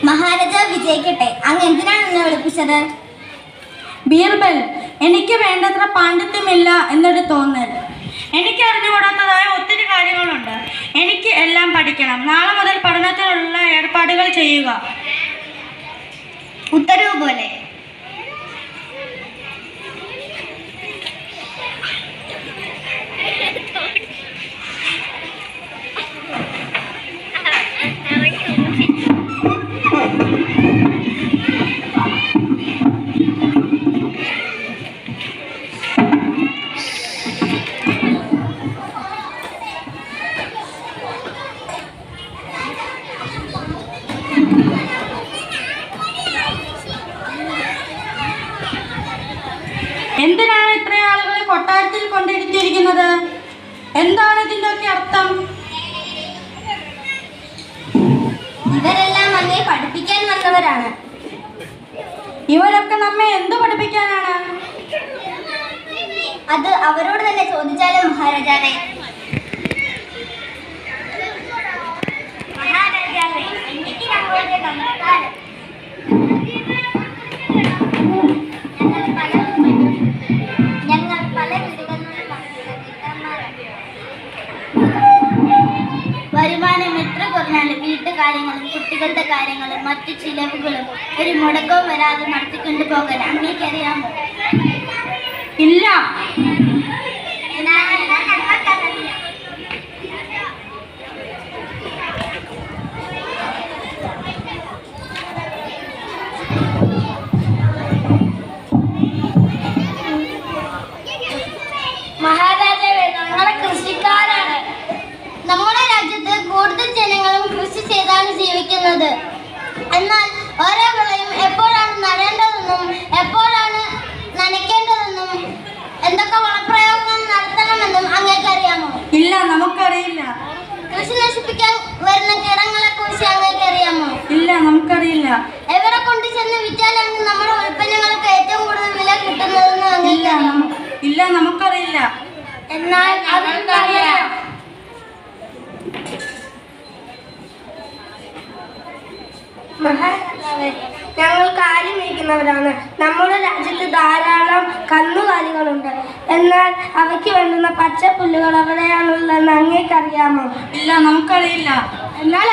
മഹാരാജാവ് വിജയിക്കട്ടെ. അങ്ങ് എന്തിനാണ് എന്നെ വിളിപ്പിച്ചത്? ബീർബൽ, എനിക്ക് വേണ്ടത്ര പാണ്ഡിത്യമില്ല എന്നൊരു തോന്നൽ. എനിക്ക് അറിഞ്ഞുകൂടാത്തതായ ഒത്തിരി കാര്യങ്ങളുണ്ട്. എനിക്ക് എല്ലാം പഠിക്കണം. നാളെ മുതൽ പഠനത്തിനുള്ള ഏർപ്പാടുകൾ ചെയ്യുക. ഉത്തരവ് പോലെ. എന്തിനാണ് ഇത്രയും ആളുകളെ കൊട്ടാരത്തിൽ കൊണ്ടിരുത്തിയിരിക്കുന്നത്? എന്താണ് ഇതിൻ്റെയൊക്കെ അർത്ഥം? ഇവരെല്ലാം അങ്ങേ പഠിപ്പിക്കാൻ വന്നവരാണ്. ഇവരൊക്കെ നമ്മെ എന്തു പഠിപ്പിക്കാനാണ്? അത് അവരോട് തന്നെ ചോദിച്ചാലോ മഹാരാജാവേ? മഹാരാജാവേ, എനിക്ക് ഞങ്ങളുടെ നമസ്കാരം. ഞങ്ങൾ പല വീടുകളിലും വരുമാനം എത്ര കുറഞ്ഞാലും വീട്ടുകാര്യങ്ങളും കുട്ടികളുടെ കാര്യങ്ങളും മറ്റു ചിലവുകളും ഒരു മുടക്കവും വരാതെ നടത്തിക്കൊണ്ടു പോകാൻ അങ്ങേക്കറിയാമോ? ഇല്ല. മഹാരാജാവേ, ഞങ്ങളെ കൃഷിക്കാരാണ്. നമ്മുടെ രാജ്യത്ത് കൂടുതൽ ജനങ്ങളും കൃഷി ചെയ്താണ് ജീവിക്കുന്നത്. എന്നാൽ ഓരോ വിളയും എപ്പോഴാണ് നടേണ്ടതെന്നും എപ്പോഴാണ് നനയ്ക്കേണ്ടതെന്നും എന്തൊക്കെ വളപ്രയോഗങ്ങൾ നടത്തണമെന്നും അങ്ങേക്കറിയാമോ? ഇല്ല, നമുക്കറിയില്ല. കൃഷി നശിപ്പിക്കാൻ വരുന്ന കീടങ്ങളെ കുറിച്ച് അങ്ങേക്കറിയാമോ? ഇല്ല, നമുക്കറിയില്ല. എവിടെ കൊണ്ട് ചെന്ന് വിറ്റാലാണ് നമ്മുടെ ഉൽപ്പന്നങ്ങൾക്ക് ഏറ്റവും കൂടുതൽ വില കിട്ടുന്നതെന്ന് അങ്ങേക്കറിയാമോ? ഇല്ല, നമുക്കറിയില്ല. എന്നാൽ അവർക്കറിയാം. മഹാരാജാവേ, ഞങ്ങൾ കാലി മേയ്ക്കുന്നവരാണ്. നമ്മുടെ രാജ്യത്ത് ധാരാളം കന്നുകാലികളുണ്ട്. എന്നാൽ അവയ്ക്ക് വേണ്ടുന്ന പച്ചപ്പുല്ലുകൾ എവിടെയാണുള്ളതെന്ന് അങ്ങേക്കറിയാമോ? ഇല്ല, നമുക്കറിയില്ല. എന്നാൽ